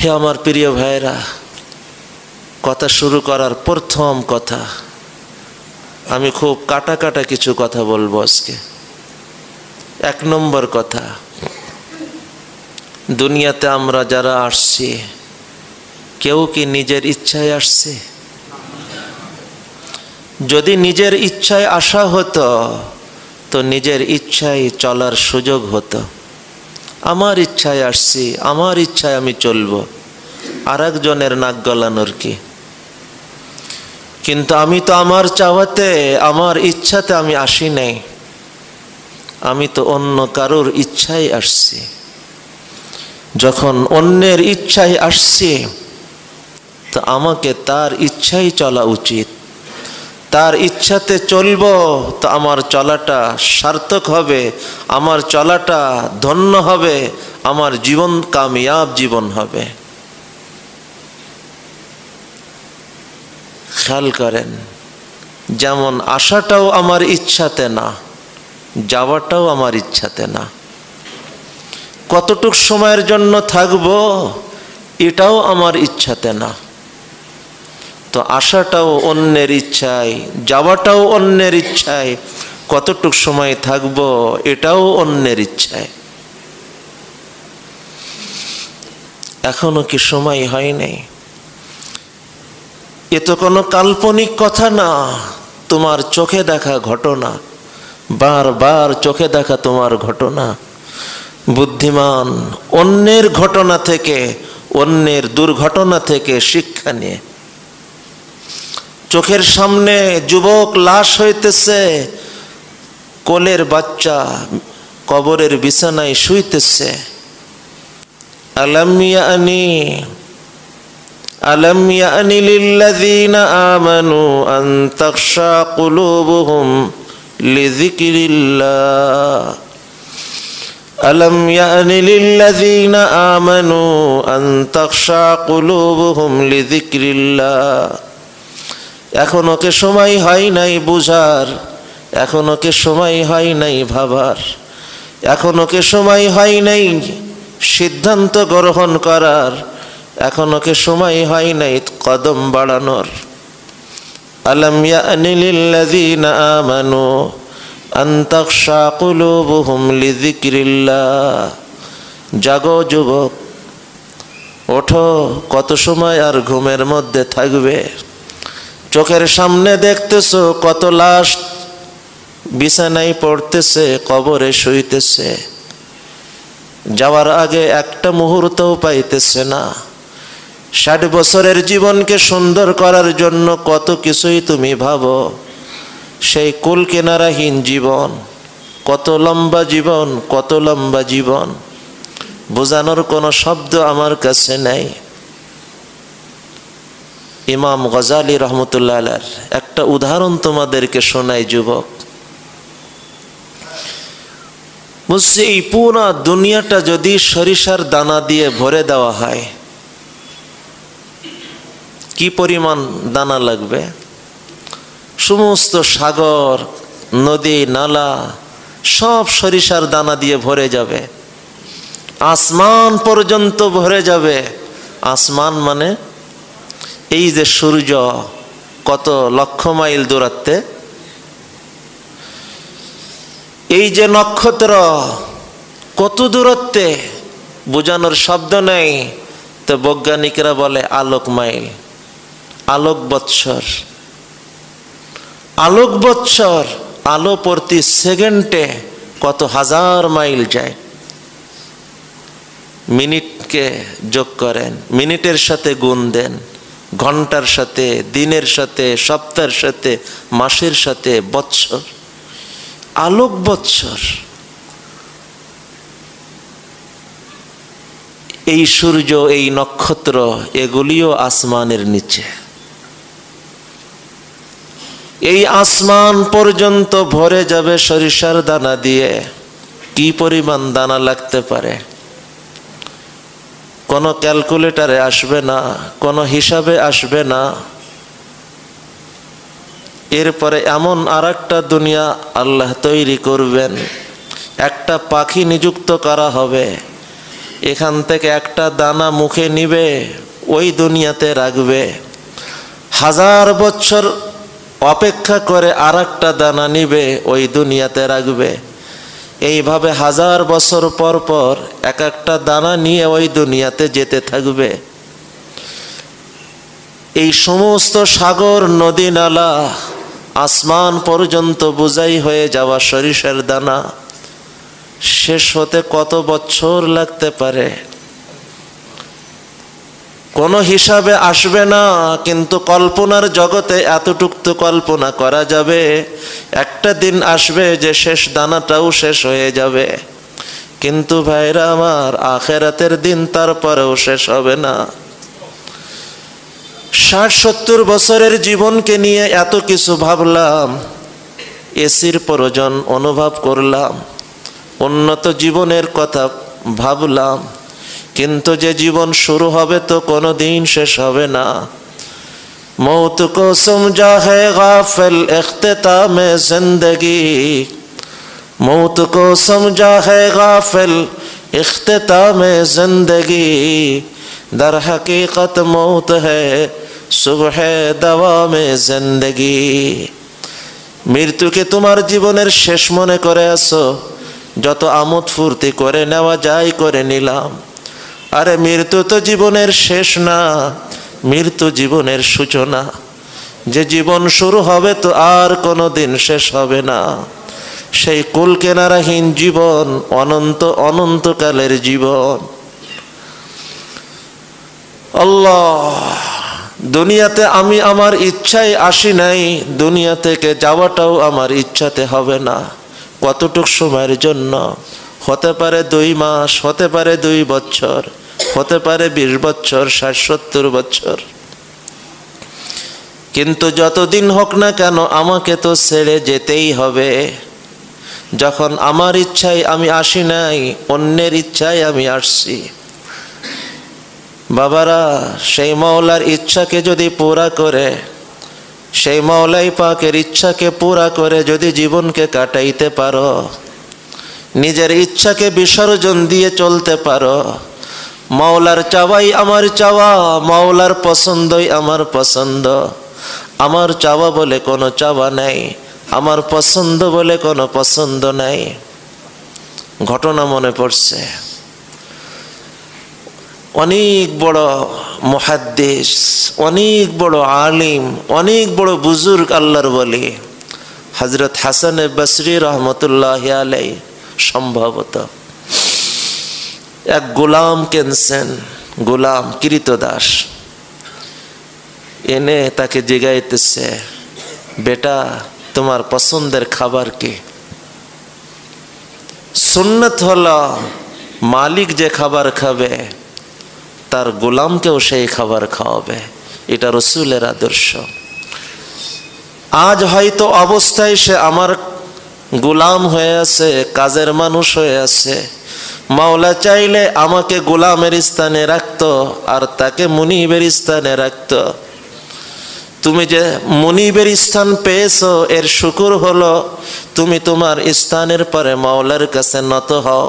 হে আমার প্রিয় ভাইরা, কথা শুরু করার প্রথম কথা আমি খুব কাটা কাটা কিছু কথা বলবো আজকে। এক নম্বর কথা, দুনিয়াতে আমরা যারা আসছি কেউ কি নিজের ইচ্ছায় আসছে? যদি নিজের ইচ্ছায় আসা হতো তো নিজের ইচ্ছায় চলার সুযোগ হতো। আমার ইচ্ছায় আসছি, আমার ইচ্ছায় আমি চলবো, আর একজনের নাক গলানোর কি? কিন্তু আমি তো আমার চাওয়াতে, আমার ইচ্ছাতে আমি আসি নাই, আমি তো অন্য কারোর ইচ্ছায় আসছি। যখন অন্যের ইচ্ছায় আসছি তো আমাকে তার ইচ্ছাই চলা উচিত। তার ইচ্ছাতে চলবো তো আমার চলাটা সার্থক হবে, আমার চলাটা ধন্য হবে, আমার জীবন কামিয়াব জীবন হবে। খেয়াল করেন, যেমন আসাটাও আমার ইচ্ছাতে না, যাওয়াটাও আমার ইচ্ছাতে না। কতটুক সময়ের জন্য থাকবো এটাও আমার ইচ্ছাতে না। তো আসাটাও অন্যের ইচ্ছায়, যাওয়াটাও অন্যের ইচ্ছায়, কতটুক সময় থাকবো এটাও অন্যের ইচ্ছায়। এখনো কি সময় হয় নাই? এ তো কোনো কাল্পনিক কথা না, তোমার চোখে দেখা ঘটনা, বারবার চোখে দেখা তোমার ঘটনা। বুদ্ধিমান অন্যের ঘটনা থেকে, অন্যের দুর্ঘটনা থেকে শিক্ষা নিয়ে। চোখের সামনে যুবক লাশ হইতেছে, কোলের বাচ্চা কবরের বিছানায় শুইতেছে। আলাম ইয়ানি লিল্লাযীনা আমানু আন তাখশা কুলুবুহুম লিযিকরিল্লাহ। আলাম ইয়ানি লিল্লাযীনা আমানু আন তাখশা কুলুবুহুম লিযিকরিল্লাহ। এখনো কি সময় হয় নাই বুঝার? এখনো কি সময় হয় নাই ভাবার? এখনো কি সময় হয় নাই সিদ্ধান্ত গ্রহণ করার? এখনো কি সময় হয় নাই কদম বাড়ানোর? আলাম ইয়ানি লিল্লাযীনা আমানু আন তাখশা কুলুবুহুম লিযিকরিল্লাহ। জাগো যুবক, ওঠো, কত সময় আর ঘুমের মধ্যে থাকবে? চোখের সামনে দেখতেছো কত লাশ বিছানায় পড়তেছে, কবরে শুইতেছে, যাওয়ার আগে একটা মুহূর্তও পাইতেছে না। 60 বছরের জীবনকে সুন্দর করার জন্য কত কিছুই তুমি ভাবো। সেই কুল কিনারাহীন জীবন, কত লম্বা জীবন, কত লম্বা জীবন, বোঝানোর কোনো শব্দ আমার কাছে নাই। ইমাম গজালি রহমতুল্লাহ আলাইহির একটা উদাহরণ তোমাদেরকে শোনাই যুবক। বলছে, এই পুরা দুনিয়াটা যদি সরিষার দানা দিয়ে ভরে দেওয়া হয়, কি পরিমাণ দানা লাগবে? সমস্ত সাগর, নদী, নালা সব সরিষার দানা দিয়ে ভরে যাবে, আসমান পর্যন্ত ভরে যাবে। আসমান মানে এই যে সূর্য কত লক্ষ মাইল দূরত্বে, এই যে নক্ষত্র কত দূরত্বে, বোঝানোর শব্দ নেই। তো বৈজ্ঞানিকরা বলে আলোক মাইল, আলোক বৎসর, আলোক বৎসর। আলো প্রতি সেকেন্ডে কত হাজার মাইল যায়। মিনিটকে যোগ করেন, মিনিটের সাথে গুণ দেন, ঘন্টার সাথে, দিনের সাথে, সপ্তাহের সাথে, মাসের সাথে, বৎসর, আলোক বৎসর। এই সূর্য, এই নক্ষত্র, এগুলিও আসমানের নিচে। এই আসমান পর্যন্ত ভরে যাবে সরিষার দানা দিয়ে। কি পরিমাণ দানা লাগতে পারে? কোনো ক্যালকুলেটরে আসবে না, কোনো হিসাবে আসবে না। এরপরে এমন আর একটা দুনিয়া আল্লাহ তৈরি করবেন, একটা পাখি নিযুক্ত করা হবে, এখান থেকে একটা দানা মুখে নিবে, ওই দুনিয়াতে রাখবে। 1000 বছর অপেক্ষা করে আর একটা দানা নিবে, ওই দুনিয়াতে রাখবে। এইভাবে 1000 বছর পর পর এক একটা দানা নিয়ে ওই দুনিয়াতে যেতে থাকবে। এই সমস্ত সাগর, নদী, নালা, আসমান পর্যন্ত বোঝাই হয়ে যাওয়া সরিষার দানা শেষ হতে কত বছর লাগতে পারে কোনো হিসাবে আসবে না। কিন্তু কল্পনার জগতে এতটুক তো কল্পনা করা যাবে, একটা দিন আসবে যে শেষ দানাটাও শেষ হয়ে যাবে। কিন্তু ভাইরা আমার, আখেরাতের দিন তারপরেও শেষ হবে না। 60-70 বছরের জীবনকে নিয়ে এত কিছু ভাবলাম, এসির প্রয়োজন অনুভব করলাম, উন্নত জীবনের কথা ভাবলাম, কিন্তু যে জীবন শুরু হবে তো কোনোদিন শেষ হবে না। मौत को समझा है गाफिल इख्तिताम जिंदगी, मौत को समझा है गाफिल इख्तिताम जिंदगी, दर हकीकत मौत है सुबह दवाम जिंदगी। মৃত্যুকে তোমার জীবনের শেষ মনে করে আছো, যত আমোদ ফুর্তি করে নেওয়া যায় করে নিলাম। আরে মৃত্যু তো জীবনের শেষ না, মৃত্যু জীবনের সূচনা। যে জীবন শুরু হবে তো আর কোনো দিন শেষ হবে না, সেই কুল কেনারাহীন জীবন, অনন্ত অনন্তকালের জীবন। আল্লাহ, দুনিয়াতে আমি আমার ইচ্ছায় আসি নাই, দুনিয়া থেকে যাওয়াটাও আমার ইচ্ছাতে হবে না। কতটুক সময়ের জন্য? হতে পারে 2 মাস, হতে পারে 2 বছর, হতে পারে 20 বছর, 60-70 বছর। কিন্তু যতদিন হোক না কেন আমাকে তো ছেড়ে যেতেই হবে। যখন আমার ইচ্ছায় আমি আসি নাই, অন্যের ইচ্ছায় আমি আসছি। বাবারা, সেই মাওলার ইচ্ছাকে যদি পুরা করে, সেই মাওলাই পাকের ইচ্ছাকে পুরা করে যদি জীবনকে কাটাইতে পারো, নিজের ইচ্ছাকে বিসর্জন দিয়ে চলতে পারো, মাওলার চাওয়াই আমার চাওয়া, মাওলার পছন্দই আমার পছন্দ, আমার চাওয়া বলে কোনো চাওয়া নাই, আমার পছন্দ বলে কোনো পছন্দ নাই। ঘটনা মনে পড়ছে, অনেক বড় মুহাদ্দিস, অনেক বড় আলিম, অনেক বড় বুজুর্গ আল্লাহর ওলি হযরত হাসান বসরি রহমতুল্লাহ আলাইহি সম্ভবত এক গোলাম কিনছেন, গোলাম কৃতদাস। এনে তাকে জিজ্ঞাইতেছে, বেটা তোমার পছন্দের খাবার কি? সুন্নত হলো মালিক যে খাবার খাবে তার গোলামকেও সেই খাবার খাওয়াবে, এটা রাসূলের আদর্শ। আজ হয়তো অবস্থায় সে আমার গোলাম হয়ে আছে, কাজের মানুষ হয়ে আছে। মাওলা চাইলে আমাকে গোলামের স্থানে রাখতো আর তাকে মুনিবের স্থানে রাখতো। তুমি যে মুনিবের স্থান পেয়েছো, এর শুকর হলো তুমি তোমার স্থানের পরে মাওলার কাছে নত হও।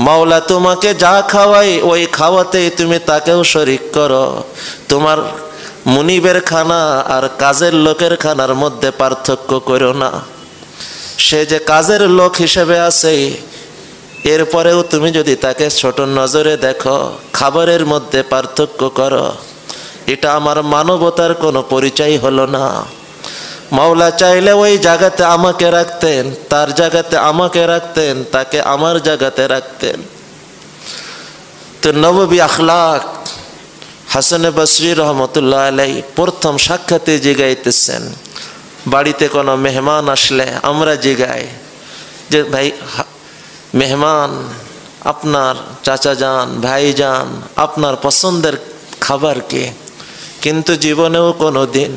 মাওলা তোমাকে যা খাওয়াই ওই খাওয়াতেই তুমি তাকেও শরীক করো। তোমার মুনিবের খানা আর কাজের লোকের খানার মধ্যে পার্থক্য করো না। সে যে কাজের লোক হিসেবে আছে, এরপরেও তুমি যদি তাকে ছোট নজরে দেখো, খাবারের মধ্যে পার্থক্য করো, এটা আমার মানবতার কোনো পরিচয় হলো না। মাওলা চাইলে ওই জায়গাতে আমাকে রাখতেন, তার জায়গাতে আমাকে রাখতেন, তাকে আমার জায়গাতে রাখতেন। তো নববী আখলাক হাসান বসরি রহমতুল্লাহ আলাইহি প্রথম সাক্ষাতে জিগাইতেছেন। বাড়িতে কোনো মেহমান আসলে আমরা জিগাই যে, ভাই মেহমান, আপনার চাচা যান, ভাই যান, আপনার পছন্দের খাবার কি? কিন্তু জীবনেও কোনো দিন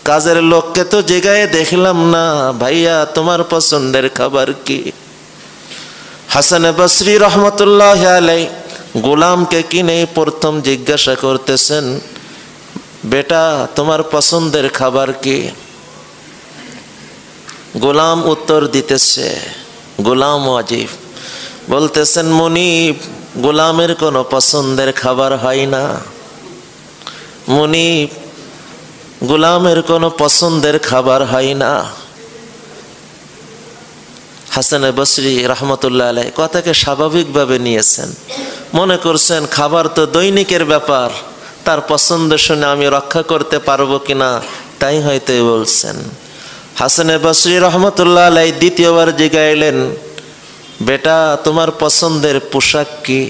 কাজের লোককে তো জিগায়ে দেখলাম না, ভাইয়া তোমার পছন্দের খাবার কি? হাসান বসরি রহমতুল্লাহ আলাইহি গোলামকে কিনে প্রথম জিজ্ঞাসা করতেছেন, বেটা তোমার পছন্দের খাবার কি? গোলাম উত্তর দিতেছে, গোলাম ওয়াজিব বলতেছেন, মুনিব গোলামের কোনো পছন্দের খাবার হয় না। মুনিব, গোলামের কোনো পছন্দের খাবার হয় না। হাসান বসরি রহমতুল্লাহ আলাইহি কথাকে স্বাভাবিকভাবে নিয়েছেন, মনে করছেন খাবার তো দৈনিকের ব্যাপার, তার পছন্দ শুনে আমি রক্ষা করতে পারবো কিনা তাই হয়তো বলছেন। হাসান বসরি রহমতুল্লাহ আলাইহি দ্বিতীয়বার জিজ্ঞাইলেন, বেটা তোমার পছন্দের পোশাক কি?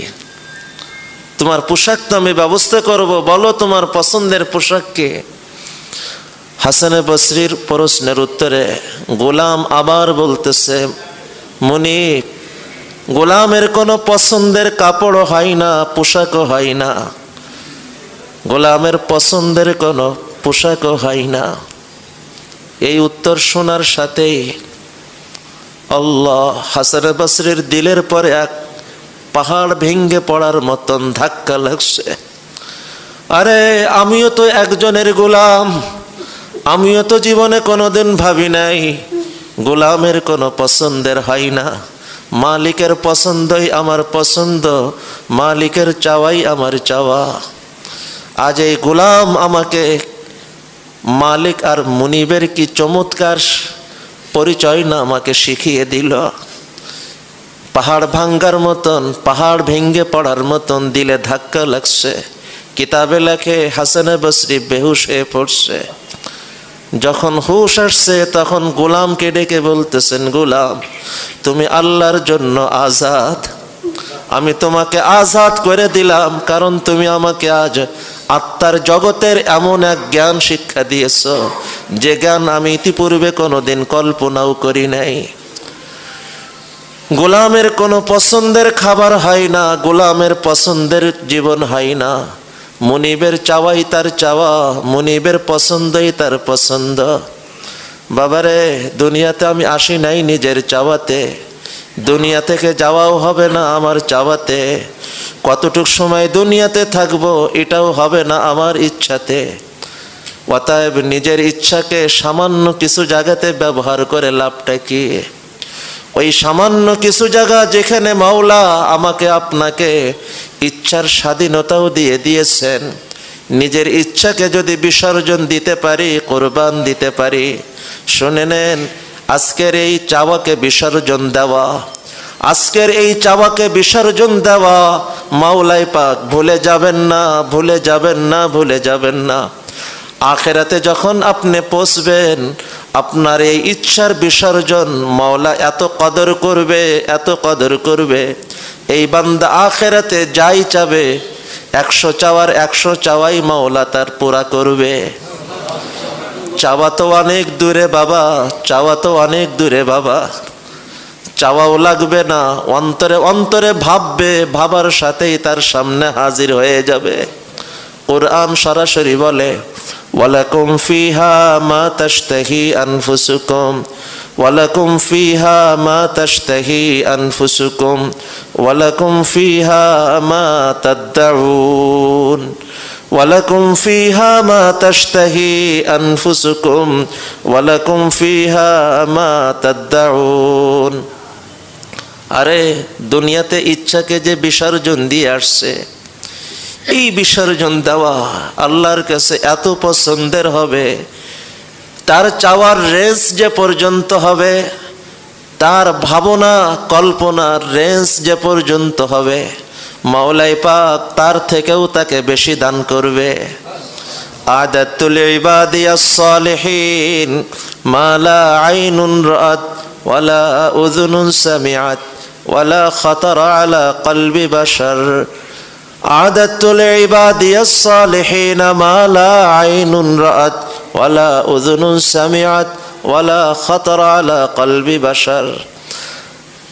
তোমার পোশাক তো আমি ব্যবস্থা করব, বলো তোমার পছন্দের পোশাক কি? হাসান বসরির প্রশ্নের উত্তরে গোলাম আবার বলতেছে, মুনিব, গোলামের কোনো পছন্দের কাপড়ও হয় না, পোশাকও হয় না, গোলামের পছন্দের কোনো পোশাকও হয় না। এই উত্তর শোনার সাথেই আল্লাহ হাসান বসরির দিলের পরে এক পাহাড় ভেঙে পড়ার মতন ধাক্কা লাগছে। আরে আমিও তো একজনের গোলাম, আমিও তো জীবনে কোনোদিন ভাবি নাই গোলামের কোনো পছন্দের হয় না, মালিকের পছন্দই আমার পছন্দ, মালিকের চাওয়াই আমার চাওয়া। আজ এই গোলাম আমাকে মালিক আর মুনিবের কি চমৎকার পরিচয় না আমাকে শিখিয়ে দিল। পাহাড় ভাঙ্গার মতন, পাহাড় ভেঙ্গে পড়ার মতন দিলে ধাক্কা লাগছে। কিতাবে লেখে হাসান বসরি বেহুশ হয়ে পড়ছে। যখন হুশ আসছে তখন গোলামকে ডেকে বলতেছেন, গোলাম তুমি আল্লাহর জন্য আজাদ, আমি তোমাকে আজাদ করে দিলাম, কারণ তুমি আমাকে আজ আত্মার জগতের এমন এক জ্ঞান শিক্ষা দিয়েছ যে জ্ঞান আমি ইতিপূর্বে কোনোদিন কল্পনাও করি নাই। গোলামের কোনো পছন্দের খাবার হয় না, গোলামের পছন্দের জীবন হয় না, মুনিবের চাওয়াই তার চাওয়া, মুনিবের পছন্দই তার পছন্দ। বাবারে, দুনিয়াতে আমি আসি নাই নিজের চাওয়াতে, দুনিয়া থেকে যাওয়াও হবে না আমার চাওয়াতে, কতটুক সময় দুনিয়াতে থাকবো এটাও হবে না আমার ইচ্ছাতে। অতএব নিজের ইচ্ছাকে সামান্য কিছু জায়গাতে ব্যবহার করে লাভটা কি? ওই সামান্য কিছু জায়গা যেখানে মাওলা আমাকে আপনাকে ইচ্ছার স্বাধীনতাও দিয়ে দিয়েছেন, নিজের ইচ্ছাকে যদি বিসর্জন দিতে পারি, কোরবান দিতে পারি, শুনে নেন, আজকের এই চাওয়াকে বিসর্জন দেওয়া, আজকের এই চাওয়াকে বিসর্জন দেওয়া মাওলাই পাক ভুলে যাবেন না, ভুলে যাবেন না, ভুলে যাবেন না। আখেরাতে যখন আপনি পৌঁছবেন, আপনার এই ইচ্ছার বিসর্জন মাওলা এত কদর করবে, এত কদর করবে, এই বান্দা আখেরাতে যাই চাবে 100 চাওয়ার 100 চাওয়াই মাওলা তার পুরা করবে। চাওয়া তো অনেক দূরে বাবা, চাওয়া তো অনেক দূরে বাবা, চাওয়াও লাগবে না, অন্তরে অন্তরে ভাববে, ভাবার সাথেই তার সামনে হাজির হয়ে যাবে। কুরআন সরাসরি বলে, ওয়ালাকুম ফিহা মা তাশতাহি আনফুসুকুম, ওয়ালাকুম ফিহা মা তাশতাহি আনফুসুকুম, ওয়ালাকুম ফিহা মা তাদউন, ওয়ালাকুম ফিহা মা তাশতাহি আনফুসুকুম, ওয়ালাকুম ফিহা মা তাদউন। আরে দুনিয়াতে ইচ্ছাকে যে বিসর্জন দিয়ে আসছে, এই বিসর্জন দেওয়া আল্লাহর কাছে এত পছন্দের হবে, তার চাওয়ার রেঞ্জ যে পর্যন্ত হবে, তার ভাবনা কল্পনার রেঞ্জ যে পর্যন্ত হবে, মাওলাই পাক তার থেকেও তাকে বেশি দান করবে। আদাতুল ইবাদিয়াস সালিহিন মা লা আইনুন রাআত ওয়ালা উযুনুন সামিআত ওয়ালা খাতারা আলা কলবি বাশার। আদাতুল ইবাদিয়াস সালিহিন মা লা আইনুন রাআত ওয়ালা উযুনুন সামিআত ওয়ালা খাতারা আলা কলবি বাশার।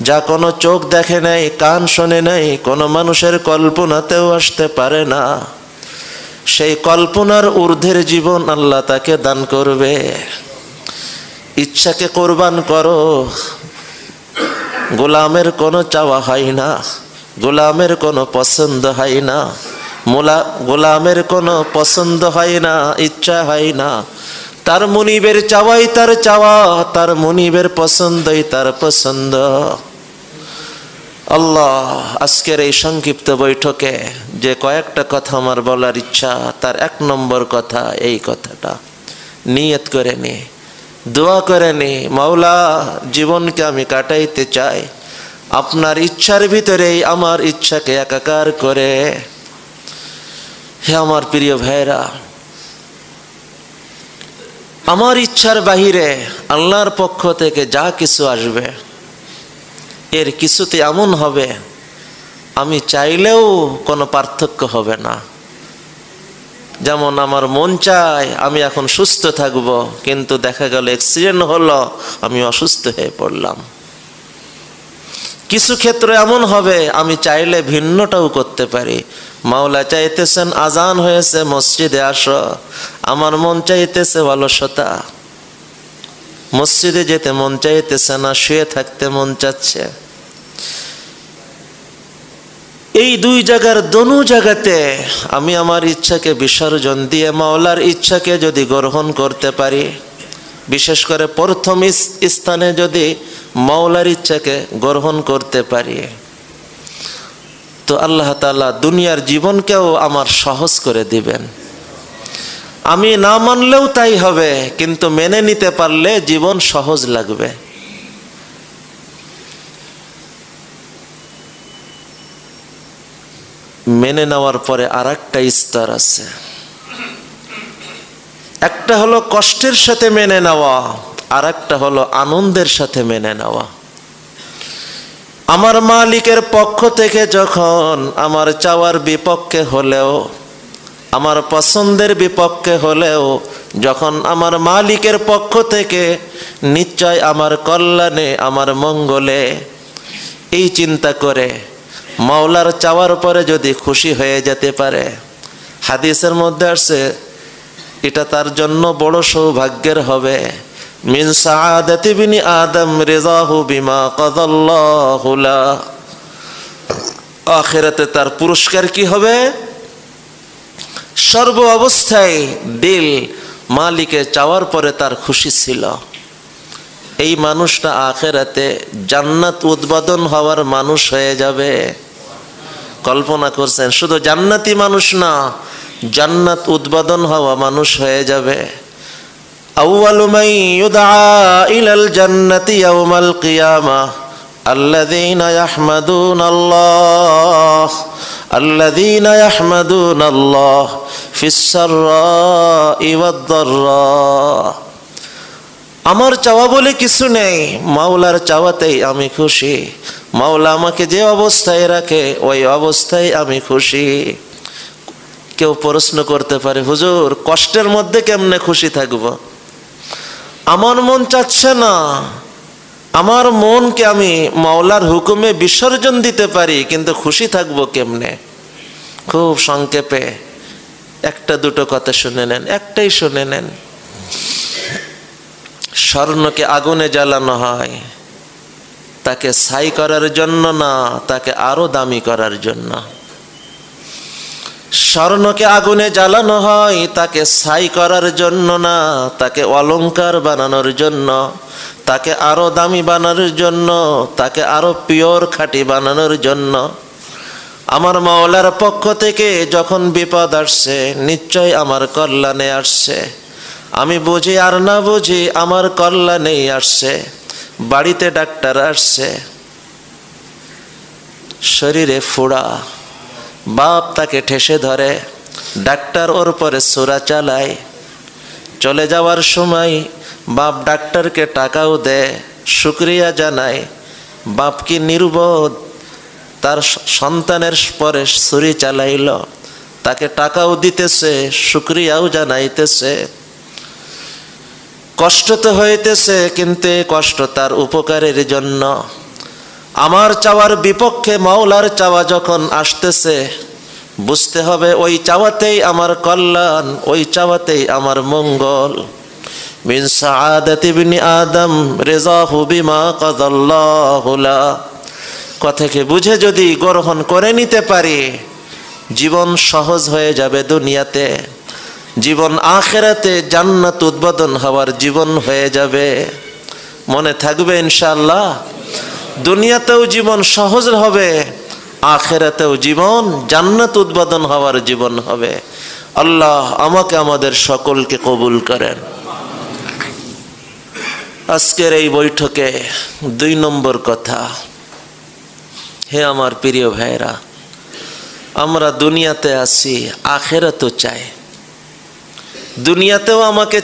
যা কোনো চোখ দেখে নাই, কান শোনে নাই, কোনো মানুষের কল্পনাতেও আসতে পারে না, সেই কল্পনার ঊর্ধ্বের জীবন আল্লাহ তাকে দান করবে। ইচ্ছাকে কোরবান করো, গোলামের কোনো চাওয়া হয় না, গোলামের কোনো পছন্দ হয় না, গোলামের কোনো পছন্দ হয় না, ইচ্ছা হয় না, তার মুনিবের চাওয়াই তার চাওয়া, তার মুনিবের পছন্দই তার পছন্দ। আল্লাহ, আজকের এই সংক্ষিপ্ত বৈঠকে যে কয়েকটা কথা আমার বলার ইচ্ছা, তার 1 নম্বর কথা এই কথাটা নিয়ত করে নি, দোয়া করে নি, মাওলা জীবনকে আমি কাটাইতে চাই আপনার ইচ্ছার ভিতরেই আমার ইচ্ছাকে একাকার করে। হে আমার প্রিয় ভাইরা, আমার ইচ্ছার বাহিরে আল্লাহর পক্ষ থেকে যা কিছু আসবে এর কিছুতে এমন হবে আমি চাইলেও কোনো পার্থক্য হবে না। যেমন আমার মন চায় আমি এখন সুস্থ থাকব, কিন্তু দেখা গেল অ্যাক্সিডেন্ট হলো, আমি অসুস্থ হয়ে পড়লাম। কিছু ক্ষেত্রে এমন হবে আমি চাইলে ভিন্নটাও করতে পারি। মাওলা চাইতেছেন আজান হয়েছে মসজিদে আসো, আমার মন চাইতেছে অলসতা, মসজিদে যেতে মন চাইতেছে না, শুয়ে থাকতে মন চাচ্ছে। এই 2 জায়গার দোনো জায়গাতে আমি আমার ইচ্ছাকে বিসর্জন দিয়ে মাওলার ইচ্ছাকে যদি গ্রহণ করতে পারি, বিশেষ করে প্রথম স্থানে যদি মাওলার ইচ্ছাকে গ্রহণ করতে পারি, তো আল্লাহ তাআলা দুনিয়ার জীবনকেও আমার সহজ করে দিবেন। আমি না মানলেও তাই হবে, কিন্তু মেনে নিতে পারলে জীবন সহজ লাগবে। মেনে নেওয়ার পরে আরেকটা স্তর আছে। একটা হলো কষ্টের সাথে মেনে নেওয়া, আর একটা হলো আনন্দের সাথে মেনে নেওয়া। আমার মালিকের পক্ষ থেকে যখন আমার চাওয়ার বিপক্ষে হলেও, আমার পছন্দের বিপক্ষে হলেও, যখন আমার মালিকের পক্ষ থেকে নিশ্চয় আমার কল্যাণে, আমার মঙ্গলে, এই চিন্তা করে মাওলার চাওয়ার পরে যদি খুশি হয়ে যেতে পারে, হাদিসের মধ্যে আসছে এটা তার জন্য বড় সৌভাগ্যের হবে। মিন সাআদাতি বিনি আদম রিজাহু বিমা কাদাল্লাহু লা, আখিরাতে তার পুরস্কার কি হবে? সর্ব অবস্থায় দিল মালিকের চাওয়ার পরে তার খুশি ছিল। এই মানুষটা আখিরাতে জান্নাত উদ্বোধন হওয়ার মানুষ হয়ে যাবে। কল্পনা করছেন, শুধু জান্নাতি মানুষ না, জান্নাত উদ্বোধন হওয়া মানুষ হয়ে যাবে। আউয়ালু মান ইউদআ ইলাল জান্নাতি ইয়াউমাল কিয়ামাহ আল্লাযীনা ইয়াহমাদুনাল্লাহ আল্লাযীনা ইয়াহমাদুনাল্লাহ ফিস সাররাই ওয়াদ দাররা। আমার চাওয়া বলে কিছু নেই, মাওলার চাওয়াতেই আমি খুশি। মাওলা আমাকে যে অবস্থায় রাখে ওই অবস্থায় আমি খুশি। কেউ প্রশ্ন করতে পারে, হুজুর কষ্টের মধ্যে কেমনে খুশি থাকব? আমার মন চাচ্ছে না, আমার মনকে আমি মাওলার হুকুমে বিসর্জন দিতে পারি, কিন্তু খুশি থাকবো কেমনে? খুব সংক্ষেপে 1-2 কথা শুনে নেন, একটাই শুনে নেন। স্বর্ণকে আগুনে জ্বালানো হয় তাকে ছাই করার জন্য না, তাকে আরো দামি করার জন্য। স্বর্ণকে আগুনে জ্বালানো হয় তাকে ছাই করার জন্য না, তাকে অলংকার বানানোর জন্য, তাকে আরো দামি বানানোর জন্য, তাকে আরো পিওর খাঁটি বানানোর জন্য। আমার মাওলার পক্ষ থেকে যখন বিপদ আসছে নিশ্চয় আমার কল্যাণে আসছে। আমি বুঝি আর না বুঝি আমার কল্যাণেই আসছে। বাড়িতে ডাক্তার আসছে, শরীরে ফোড়া, বাপ তাকে ঠেসে ধরে, ডাক্তার ওর পরে সোরা চালায়। চলে যাওয়ার সময় বাপ ডাক্তারকে টাকাও দেয়, শুকরিয়া জানায়। বাপ কি নির্বোধ? তার সন্তানের পরে ছুরি চালাইল, তাকে টাকাও দিতেছে, শুকরিয়াও জানাইতেছে। কষ্ট তো হইতেছে, কিন্তু কষ্ট তার উপকারের জন্য। আমার চাওয়ার বিপক্ষে মাওলার চাওয়া যখন আসতেছে, বুঝতে হবে ওই চাওয়াতেই আমার কল্যাণ, ওই চাওয়াতেই আমার মঙ্গল। মিন সাআদাতি ইবনি আদম রিজাহু বিমা কাদাল্লাহু লা। কথাকে বুঝে যদি গ্রহণ করে নিতে পারি, জীবন সহজ হয়ে যাবে দুনিয়াতে, জীবন আখিরাতে জান্নাত উদ্বোধন হওয়ার জীবন হয়ে যাবে। মনে থাকবে ইনশাআল্লাহ? দুনিয়াতেও জীবন সহজ হবে, আখিরাতেও জীবন জান্নাত উদ্বোধন হওয়ার জীবন হবে। আল্লাহ আমাকে আমাদের সকলকে কবুল করেন। আজকের এই বৈঠকে 2 নম্বর কথা, হে আমার প্রিয় ভাইরা, আমরা দুনিয়াতে আছি, আখিরাতও চাই। দুনিয়াতেও আমাকে